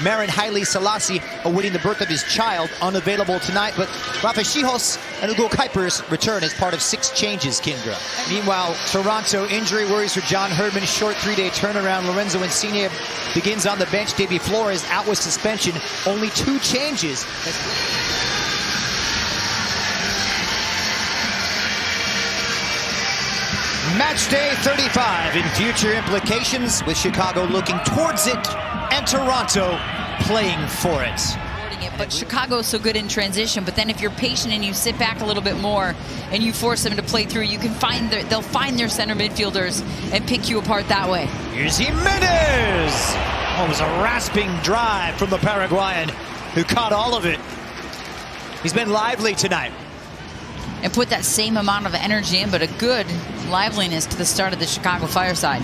Marin Haile Selassie awaiting the birth of his child, unavailable tonight. But Rafa Schihos and Ugo Kuiper's return as part of 6 changes, Kindra. Meanwhile, Toronto injury worries for John Herdman. Short 3-day turnaround. Lorenzo Insigne begins on the bench. Davy Flores out with suspension. Only 2 changes. Match day 35 in future implications, with Chicago looking towards it and Toronto playing for it. But Chicago's so good in transition. But then if you're patient and you sit back a little bit more and you force them to play through, you can find they'll find their center midfielders and pick you apart that way. Here's Jimenez. Oh, it was a rasping drive from the Paraguayan, who caught all of it. He's been lively tonight. And put that same amount of energy in, but a good liveliness to the start of the Chicago Fireside.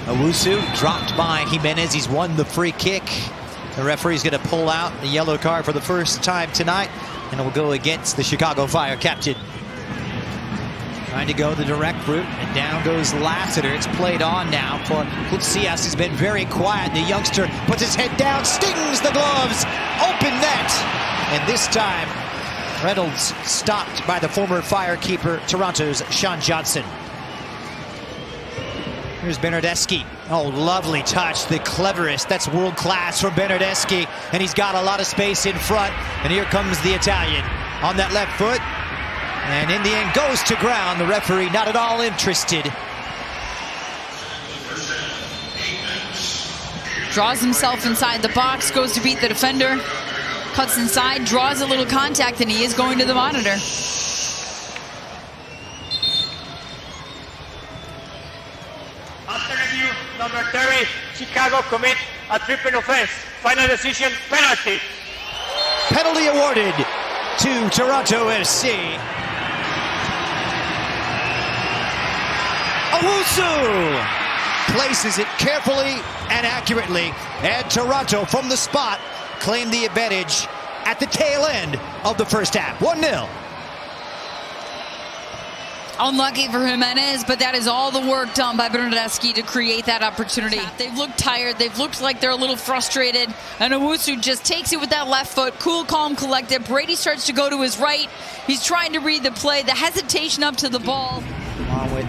Owusu dropped by Jimenez. He's won the free kick. The referee's going to pull out the yellow card for the first time tonight, and it will go against the Chicago Fire captain. Trying to go the direct route, and down goes Lassiter. It's played on now for Kutsias. He's been very quiet. The youngster puts his head down, stings the gloves, open net, and this time Reynolds stopped by the former Fire keeper, Toronto's Sean Johnson. Here's Bernardeschi. Oh, lovely touch, the cleverest. That's world class for Bernardeschi, and he's got a lot of space in front. And here comes the Italian on that left foot, and in the end goes to ground. The referee not at all interested. Draws himself inside the box, goes to beat the defender. Cuts inside, draws a little contact, and he is going to the monitor. After review, number 30, Chicago commit a triple offense. Final decision, penalty. Penalty awarded to Toronto FC. Owusu places it carefully and accurately, and Toronto from the spot claimed the advantage at the tail end of the first half. 1-0. Unlucky for Jimenez, but that is all the work done by Bernardeschi to create that opportunity. They've looked tired. They've looked like they're a little frustrated. And Owusu just takes it with that left foot. Cool, calm, collected. Brady starts to go to his right. He's trying to read the play. The hesitation up to the ball. Along with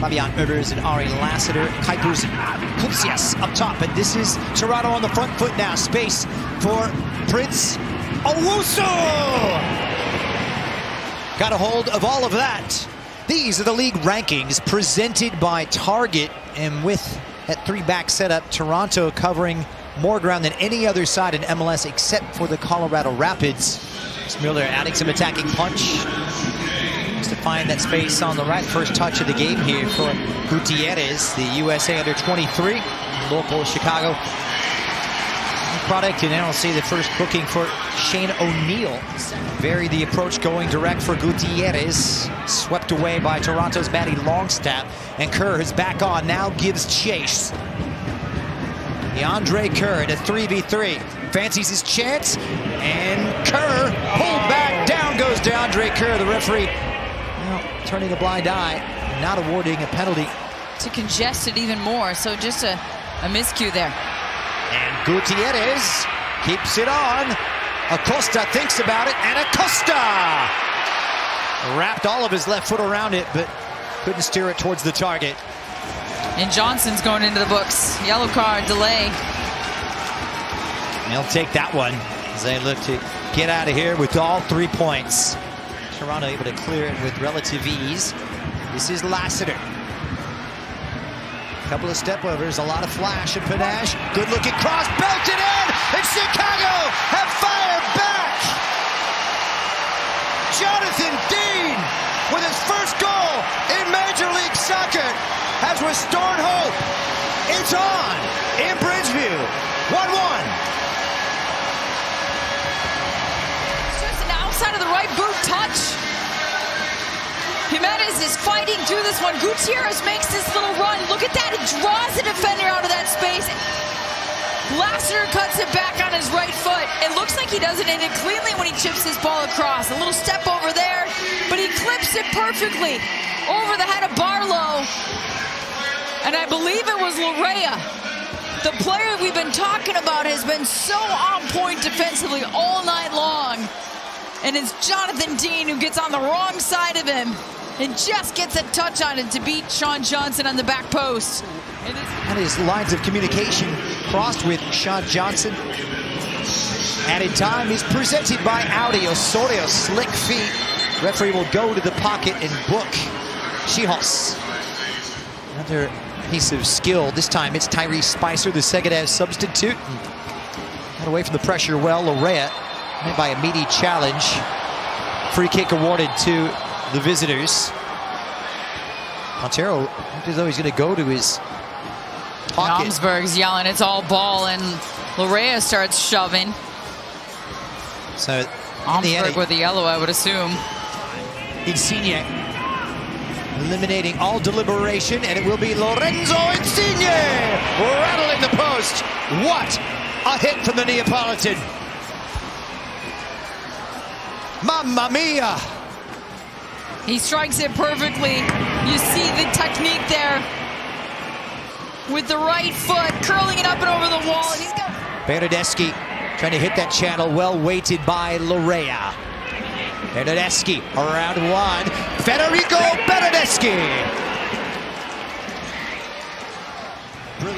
Fabian Oethers and Ari Lassiter. Kuipers and Kutsias up top. But this is Toronto on the front foot now. Space for Prince Owusu. Got a hold of all of that. These are the league rankings presented by Target, and with that 3-back setup, Toronto covering more ground than any other side in MLS except for the Colorado Rapids. Miller adding some attacking punch to find that space on the right. First touch of the game here for Gutierrez, the USA under-23, local Chicago product, and then I'll see the first booking for Shane O'Neill. Vary the approach, going direct for Gutierrez. Swept away by Toronto's Matty Longstaff, and Kerr is back on, now gives chase. DeAndre Kerr in a 3v3. Fancies his chance, and Kerr pulled back. Down goes DeAndre Kerr. The referee, well, turning a blind eye, not awarding a penalty. To congest it even more, so just a miscue there. And Gutierrez keeps it on. Acosta thinks about it, and Acosta wrapped all of his left foot around it, but couldn't steer it towards the target. And Johnson's going into the books. Yellow card, delay. They'll take that one as they look to get out of here with all 3 points. Toronto able to clear it with relative ease. This is Lassiter. Couple of step overs, a lot of flash and panache. Good looking cross, belted in, and Chicago have fired back. Jonathan Dean, with his first goal in Major League Soccer, has restored hope. It's on in Bridgeview, 1-1. Just an outside of the right boot touch. Jimenez is fighting through this one. Gutierrez makes this little run. Look at that. It draws the defender out of that space. Lassiter cuts it back on his right foot. It looks like he doesn't hit it cleanly when he chips this ball across. A little step over there, but he clips it perfectly over the head of Barlow. And I believe it was Larea The player we've been talking about has been so on point defensively all night long. And it's Jonathan Dean who gets on the wrong side of him and just gets a touch on it to beat Sean Johnson on the back post. And his lines of communication crossed with Sean Johnson. Added time is presented by Audi. Osorio, slick feet. Referee will go to the pocket and book Chihos. Another piece of skill. This time it's Tyrese Spicer, the Segedev's substitute. Got away from the pressure well. Lorea made by a meaty challenge. Free kick awarded to the visitors. Montero looked as though he's going to go to his pocket. Omsberg's yelling, it's all ball, and Lorea starts shoving. So Omsberg with the yellow, I would assume. Insigne eliminating all deliberation, and it will be Lorenzo Insigne rattling the post. What a hit from the Neapolitan. Mamma mia. He strikes it perfectly. You see the technique there with the right foot, curling it up and over the wall. And he's got Bernardeschi trying to hit that channel, well weighted by Lorea. Bernardeschi around one. Federico Bernardeschi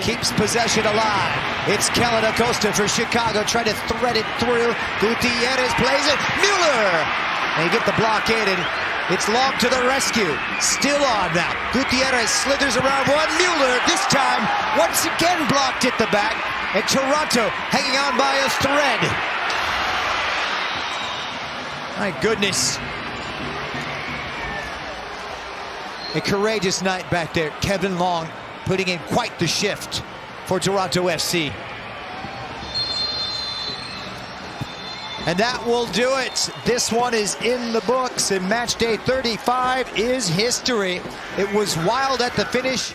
keeps possession alive. It's Kellen Acosta for Chicago trying to thread it through. Gutierrez plays it. Mueller. They get the blockade, and it's long to the rescue. Still on now. Gutierrez slithers around one. Mueller this time once again blocked at the back. And Toronto hanging on by a thread. My goodness. A courageous night back there. Kevin Long putting in quite the shift for Toronto FC. And that will do it. This one is in the books, and match day 35 is history. It was wild at the finish.